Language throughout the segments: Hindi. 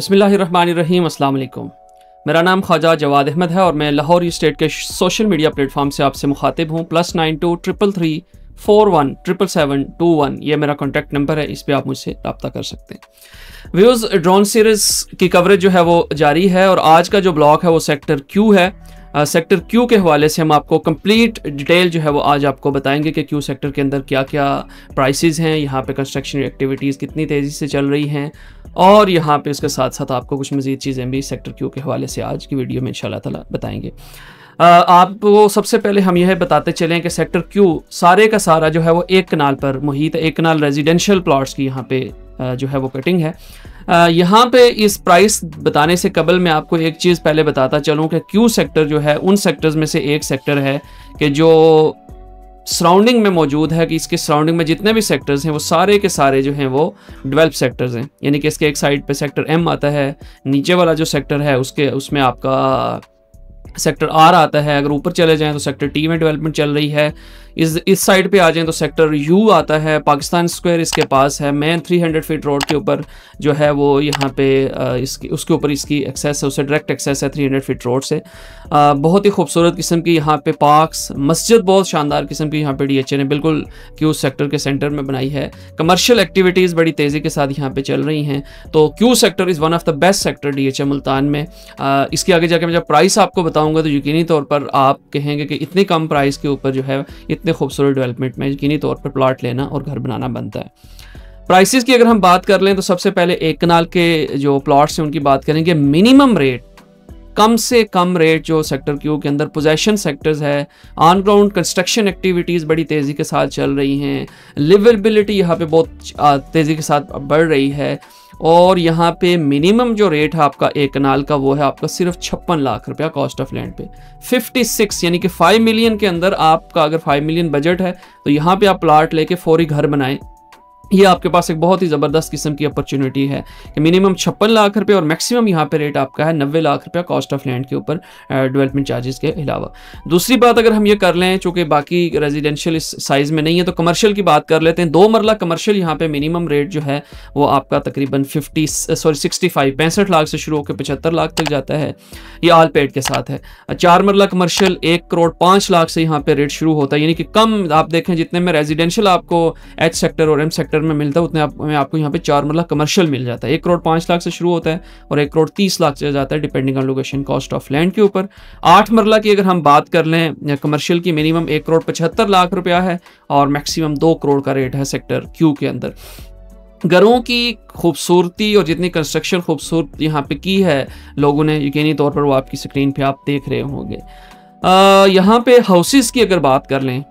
बिस्मिल्लाहिर्रहमानिर्रहीम, अस्सलाम वालेकुम। मेरा नाम ख्वाजा जवाद अहमद है और मैं लाहौर स्टेट के सोशल मीडिया प्लेटफॉर्म से आपसे मुखातिब हूँ। +92 333 41 777 21 ये मेरा कॉन्टैक्ट नंबर है, इस पर आप मुझसे रब्ता कर सकते हैं। व्यूज़, ड्रोन सीरीज़ की कवरेज जो है वो जारी है और आज का जो ब्लॉग है वो सेक्टर क्यू है। सेक्टर क्यू के हवाले से हम आपको कंप्लीट डिटेल जो है वो आज आपको बताएंगे कि क्यू सेक्टर के अंदर क्या क्या प्राइसेस हैं, यहाँ पे कंस्ट्रक्शन एक्टिविटीज़ कितनी तेज़ी से चल रही हैं और यहाँ पे इसके साथ साथ आपको कुछ मज़ीद चीज़ें भी सेक्टर क्यू के हवाले से आज की वीडियो में इंशाल्लाह ताला बताएंगे। आपको सबसे पहले हम यह बताते चलें कि सेक्टर क्यू सारे का सारा जो है वो एक कनाल पर मुहित है, एक कनाल रेजिडेंशियल प्लॉट्स की यहाँ पे जो है वो कटिंग है। यहाँ पे इस प्राइस बताने से कबल मैं आपको एक चीज़ पहले बताता चलूँ कि क्यू सेक्टर जो है उन सेक्टर्स में से एक सेक्टर है कि जो सराउंडिंग में मौजूद है, कि इसके सराउंडिंग में जितने भी सेक्टर्स हैं वो सारे के सारे जो हैं वो डेवलप सेक्टर्स हैं। यानी कि इसके एक साइड पे सेक्टर एम आता है, नीचे वाला जो सेक्टर है उसमें आपका सेक्टर आर आता है। अगर ऊपर चले जाएं तो सेक्टर टी में डेवलपमेंट चल रही है। इस साइड पे आ जाएं तो सेक्टर यू आता है, पाकिस्तान स्क्वायर इसके पास है। मेन 300 फीट रोड के ऊपर जो है वो यहाँ पे उसके ऊपर इसकी एक्सेस है, उससे डायरेक्ट एक्सेस है 300 फीट रोड से। बहुत ही खूबसूरत किस्म की यहाँ पे पार्क्स, मस्जिद बहुत शानदार किस्म की यहाँ पे DHA ने बिल्कुल क्यू सेक्टर के सेंटर में बनाई है। कमर्शियल एक्टिविटीज़ बड़ी तेज़ी के साथ यहाँ पे चल रही हैं। तो Q sector is one of the best sector DHA Multan में। इसके आगे जाके मैं जब प्राइस आपको बताऊँगा तो यकीनी तौर पर आप कहेंगे कि इतनी कम प्राइस के ऊपर जो है इतने खूबसूरत डेवलपमेंट में यकीनी तौर पर प्लॉट लेना और घर बनाना बनता है। प्राइसेस की अगर हम बात कर लें तो सबसे पहले एक कनाल के जो प्लॉट्स हैं उनकी बात करेंगे। मिनिमम रेट, कम से कम रेट जो सेक्टर क्यू के अंदर पोजेशन सेक्टर्स है, ऑन ग्राउंड कंस्ट्रक्शन एक्टिविटीज़ बड़ी तेज़ी के साथ चल रही हैं, लिवेबिलिटी यहाँ पे बहुत तेज़ी के साथ बढ़ रही है और यहाँ पे मिनिमम जो रेट है आपका एक कनाल का वो है आपका सिर्फ 56 लाख रुपया कॉस्ट ऑफ लैंड पे। 56 यानी कि 5 मिलियन के अंदर आपका अगर 5 मिलियन बजट है तो यहाँ पे आप प्लाट लेके फौरी घर बनाएं। ये आपके पास एक बहुत ही ज़बरदस्त किस्म की अपॉर्चुनिटी है कि मिनिमम 56 लाख रुपए और मैक्सिमम यहाँ पे रेट आपका है 90 लाख रुपया कॉस्ट ऑफ लैंड के ऊपर डेवलपमेंट चार्जेस के अलावा। दूसरी बात अगर हम ये कर लें, चूँकि बाकी रेजिडेंशियल इस साइज़ में नहीं है तो कमर्शियल की बात कर लेते हैं। 2 मरला कमर्शियल यहाँ पे मिनिमम रेट जो है वो आपका तकरीबन 65 लाख से शुरू होकर 75 लाख तक जाता है। ये ऑल पेड के साथ है। 4 मरला कमर्शियल 1 करोड़ 5 लाख से यहाँ पे रेट शुरू होता है। यानी कि कम आप देखें जितने में रेजिडेंशियल आपको एच सेक्टर और एम सेक्टर में मिलता है उतने में आपको यहाँ पे 4 मरला कमर्शियल मिल जाता है। 1 करोड़ 5 लाख से शुरू होता है और 1 करोड़ 30 लाख से जाता है depending on location cost of land के ऊपर। 8 मरला की अगर हम बात कर लें कमर्शियल की, मिनिमम 1 करोड़ 75 लाख रुपया है और मैक्सिमम 2 करोड़ का रेट है सेक्टर क्यू के अंदर। घरों की खूबसूरती और जितनी कंस्ट्रक्शन खूबसूरत यहाँ पे की है लोगों ने, यकीनी तौर पर वो आपकी स्क्रीन पे आप देख रहे होंगे। यहाँ पे हाउसेस की अगर बात कर लें,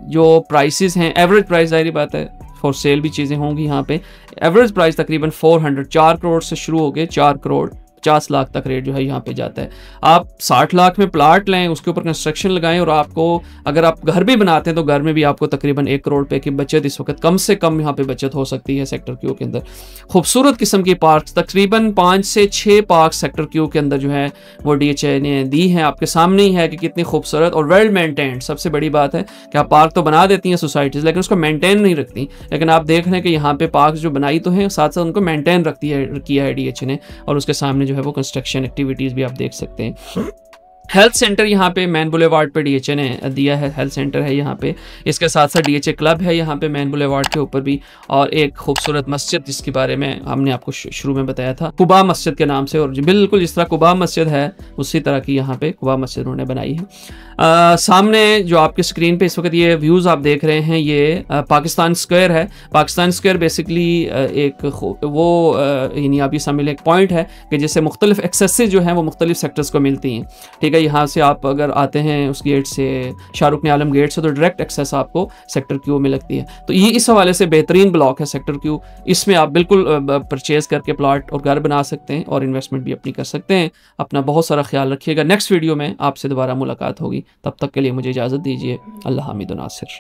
जो प्राइसेस हैं, एवरेज प्राइस जाहिर बात है फॉर सेल भी चीज़ें होंगी। यहाँ पे एवरेज प्राइस तकरीबन 4 करोड़ से शुरू हो गए 4 करोड़ 50 लाख तक रेट जो है यहाँ पे जाता है। आप 60 लाख में प्लाट लें, उसके ऊपर कंस्ट्रक्शन लगाएं और आपको अगर आप घर भी बनाते हैं तो घर में भी आपको तकरीबन 1 करोड़ रुपए की बचत इस वक्त कम से कम यहाँ पे बचत हो सकती है सेक्टर क्यू के अंदर। खूबसूरत किस्म की पार्क, तकरीबन 5 से 6 पार्क सेक्टर क्यू के अंदर जो है वो DHA ने दी हैं। आपके सामने ही है कि कितनी खूबसूरत और वेल मेंटेन्ड। सबसे बड़ी बात है कि आप पार्क तो बना देती हैं सोसाइटीज़ लेकिन उसको मेंटेन नहीं रखती। लेकिन आप देख रहे हैं कि यहाँ पे पार्क जो बनाई तो हैं साथ साथ उनको मेंटेन किया है DHA ने और उसके सामने जो है वो कंस्ट्रक्शन एक्टिविटीज भी आप देख सकते हैं। हेल्थ सेंटर यहाँ पे मैन बुलेवार्ड पे DHA ने दिया है, हेल्थ सेंटर है यहाँ पे। इसके साथ साथ DHA क्लब है यहाँ पे मैन बुलेवार्ड के ऊपर भी, और एक खूबसूरत मस्जिद जिसके बारे में हमने आपको शुरू में बताया था, कुबा मस्जिद के नाम से। और बिल्कुल जिस तरह कुबा मस्जिद है उसी तरह की यहाँ पे कुबा मस्जिद उन्होंने बनाई है। सामने जो आपके स्क्रीन पे इस वक्त ये व्यूज़ आप देख रहे हैं ये पाकिस्तान स्क्वायर है। पाकिस्तान स्क्वायर बेसिकली एक यानी आप ये समझ एक पॉइंट है कि जिससे मुख्तलिफ एक्सेसेस जो हैं वो मुख्तलिफ सेक्टर्स को मिलती हैं। ठीक है, यहाँ से आप अगर आते हैं उस गेट से, शाहरुख ने आलम गेट से, तो डायरेक्ट एक्सेस आपको सेक्टर क्यू में लगती है। तो ये इस हवाले से बेहतरीन ब्लॉक है सेक्टर क्यू। इसमें आप बिल्कुल परचेज करके प्लॉट और घर बना सकते हैं और इन्वेस्टमेंट भी अपनी कर सकते हैं। अपना बहुत सारा ख्याल रखिएगा। नेक्स्ट वीडियो में आपसे दोबारा मुलाकात होगी, तब तक के लिए मुझे इजाज़त दीजिए। अल्लाह हामिद नासिर।